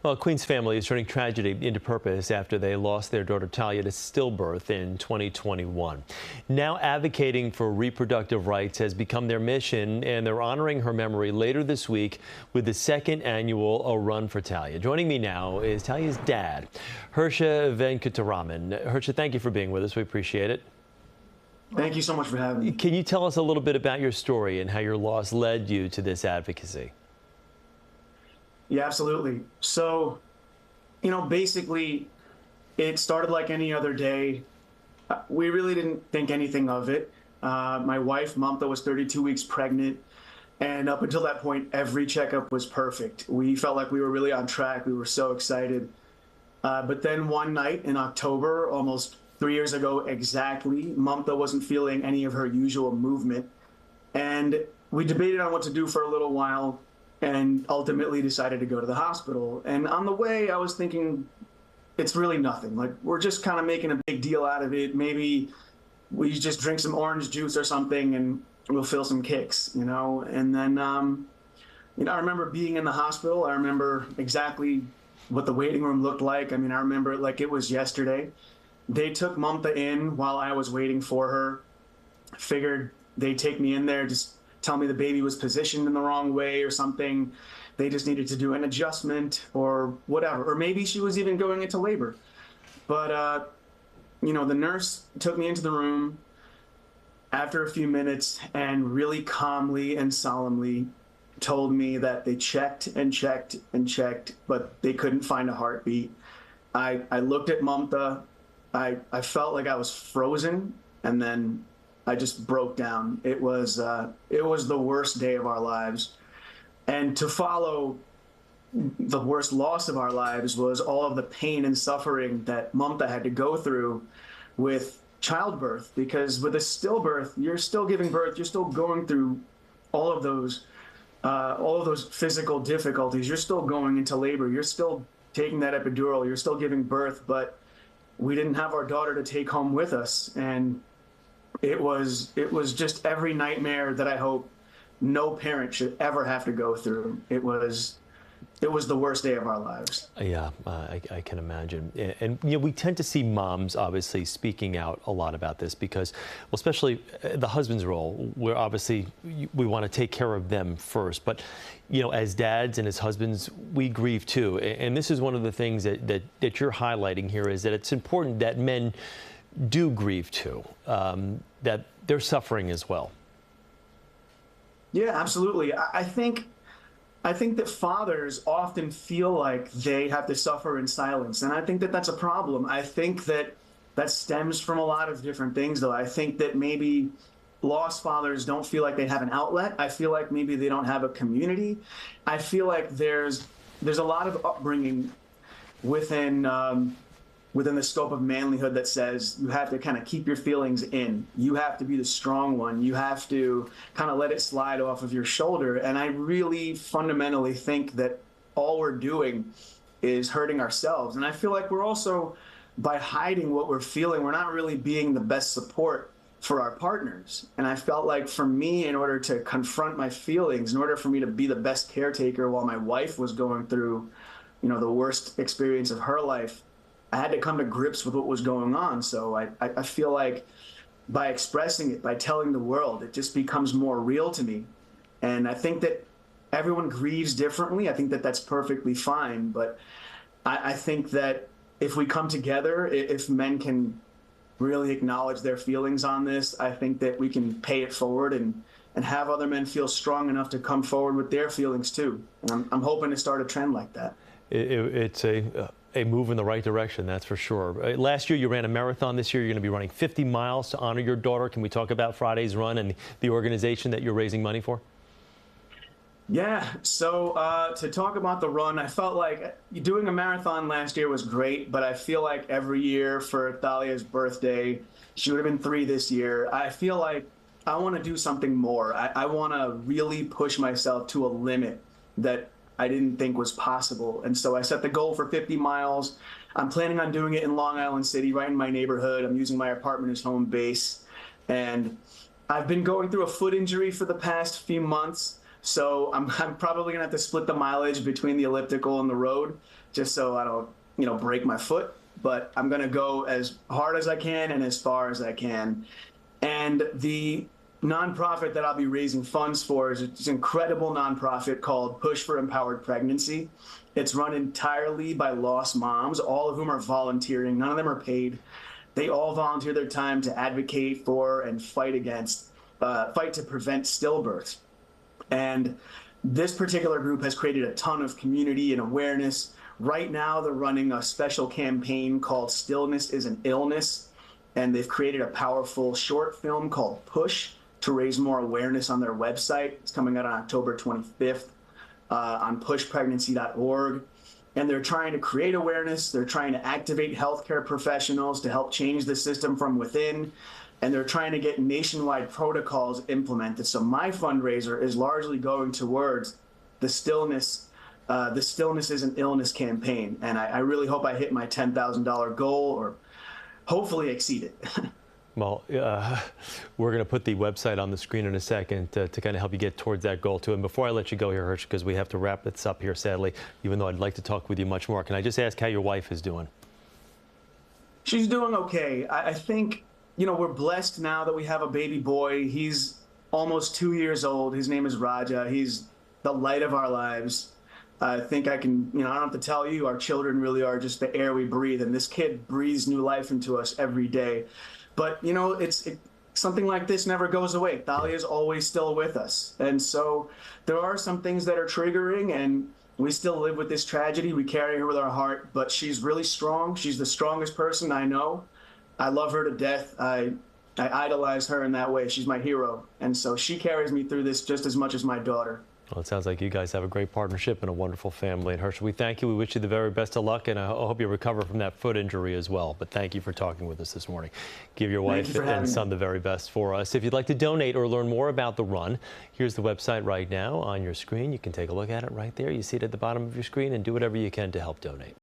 Well, Queen's family is turning tragedy into purpose after they lost their daughter Talia to stillbirth in 2021. Now advocating for reproductive rights has become their mission, and they're honoring her memory later this week with the second annual A Run for Talia. Joining me now is Talia's dad, Hirsha Venkataraman. Hirsha, thank you for being with us. We appreciate it. Thank you so much for having me. Can you tell us a little bit about your story and how your loss led you to this advocacy? Yeah, absolutely. So, basically, it started like any other day. We really didn't think anything of it. My wife, Mamta, was 32 weeks pregnant. And up until that point, every checkup was perfect. We felt like we were really on track. We were so excited. But then one night in October, almost 3 years ago exactly, Mamta wasn't feeling any of her usual movement. And we debated on what to do for a little while, and ultimately decided to go to the hospital. And on the way, I was thinking, it's really nothing. Like, we're just kind of making a big deal out of it. Maybe we just drink some orange juice or something and we'll feel some kicks, And then, I remember being in the hospital. I remember exactly what the waiting room looked like. I remember it like it was yesterday. They took Mamta in while I was waiting for her. Figured they'd take me in there, just tell me the baby was positioned in the wrong way or something. They just needed to do an adjustment or whatever. Or maybe she was even going into labor. But, the nurse took me into the room after a few minutes and really calmly and solemnly told me that they checked and checked and checked, but they couldn't find a heartbeat. I looked at Mamta. I felt like I was frozen, and then I just broke down. It was the worst day of our lives. And to follow the worst loss of our lives was all of the pain and suffering that Mamta had to go through with childbirth, because with a stillbirth, you're still giving birth, you're still going through all of those physical difficulties. You're still going into labor, you're still taking that epidural, you're still giving birth, but we didn't have our daughter to take home with us. And it was just every nightmare that I hope no parent should ever have to go through. It was the worst day of our lives. Yeah, I can imagine. And we tend to see moms obviously speaking out a lot about this because, well, especially the husband's role, where obviously we want to take care of them first. But, as dads and as husbands, we grieve too. And this is one of the things that you're highlighting here, is that it's important that men do grieve too, that they're suffering as well. Yeah, absolutely. I think that fathers often feel like they have to suffer in silence, and I think that that's a problem. I think that stems from a lot of different things, though. I think that maybe lost fathers don't feel like they have an outlet. I feel like maybe they don't have a community. I feel like there's a lot of upbringing within the scope of manlyhood that says you have to kind of keep your feelings in. You have to be the strong one. You have to kind of let it slide off of your shoulder. And I really fundamentally think that all we're doing is hurting ourselves. And I feel like we're also, by hiding what we're feeling, we're not really being the best support for our partners. And I felt like for me, in order to confront my feelings, in order for me to be the best caretaker while my wife was going through, the worst experience of her life, I had to come to grips with what was going on. So I feel like by expressing it, by telling the world, it just becomes more real to me. And I think that everyone grieves differently. I think that that's perfectly fine. But I think that if we come together, if men can really acknowledge their feelings on this, I think that we can pay it forward and have other men feel strong enough to come forward with their feelings too. And I'm hoping to start a trend like that. It's a move in the right direction, that's for sure. Last year you ran a marathon. This year you're going to be running 50 miles to honor your daughter. Can we talk about Friday's run and the organization that you're raising money for? Yeah, so to talk about the run, I felt like doing a marathon last year was great, but I feel like every year for Thalia's birthday, she would have been 3 this year, I feel like I want to do something more. I want to really push myself to a limit that I didn't think was possible. And so I set the goal for 50 miles. I'm planning on doing it in Long Island City, right in my neighborhood. I'm using my apartment as home base. And I've been going through a foot injury for the past few months. So I'm probably gonna have to split the mileage between the elliptical and the road, just so I don't, break my foot. But I'm gonna go as hard as I can and as far as I can. And the nonprofit that I'll be raising funds for is this incredible nonprofit called Push for Empowered Pregnancy. It's run entirely by lost moms, all of whom are volunteering. None of them are paid. They all volunteer their time to advocate for and fight to prevent stillbirths. And this particular group has created a ton of community and awareness. Right now, they're running a special campaign called Stillness is an Illness, and they've created a powerful short film called Push to raise more awareness on their website. It's coming out on October 25th on pushpregnancy.org. And they're trying to create awareness. They're trying to activate healthcare professionals to help change the system from within. And they're trying to get nationwide protocols implemented. So my fundraiser is largely going towards the Stillness is an Illness campaign. And I really hope I hit my $10,000 goal or hopefully exceed it. Well, we're going to put the website on the screen in a second to kind of help you get towards that goal too. And before I let you go here, Hirsha, because we have to wrap this up here, sadly, even though I'd like to talk with you much more, can I just ask how your wife is doing? She's doing okay. I think, we're blessed now that we have a baby boy. He's almost 2 years old. His name is Raja. He's the light of our lives. I think I can, I don't have to tell you, our children really are just the air we breathe. And this kid breathes new life into us every day. But, something like this never goes away. Thalia is always still with us. And so there are some things that are triggering, and we still live with this tragedy. We carry her with our heart, but she's really strong. She's the strongest person I know. I love her to death. I idolize her in that way. She's my hero. And so she carries me through this just as much as my daughter. Well, it sounds like you guys have a great partnership and a wonderful family. And Hirsha, we thank you. We wish you the very best of luck, and I hope you recover from that foot injury as well. But thank you for talking with us this morning. Give your wife and son the very best for us. If you'd like to donate or learn more about the run, here's the website right now on your screen. You can take a look at it right there. You see it at the bottom of your screen, and do whatever you can to help donate.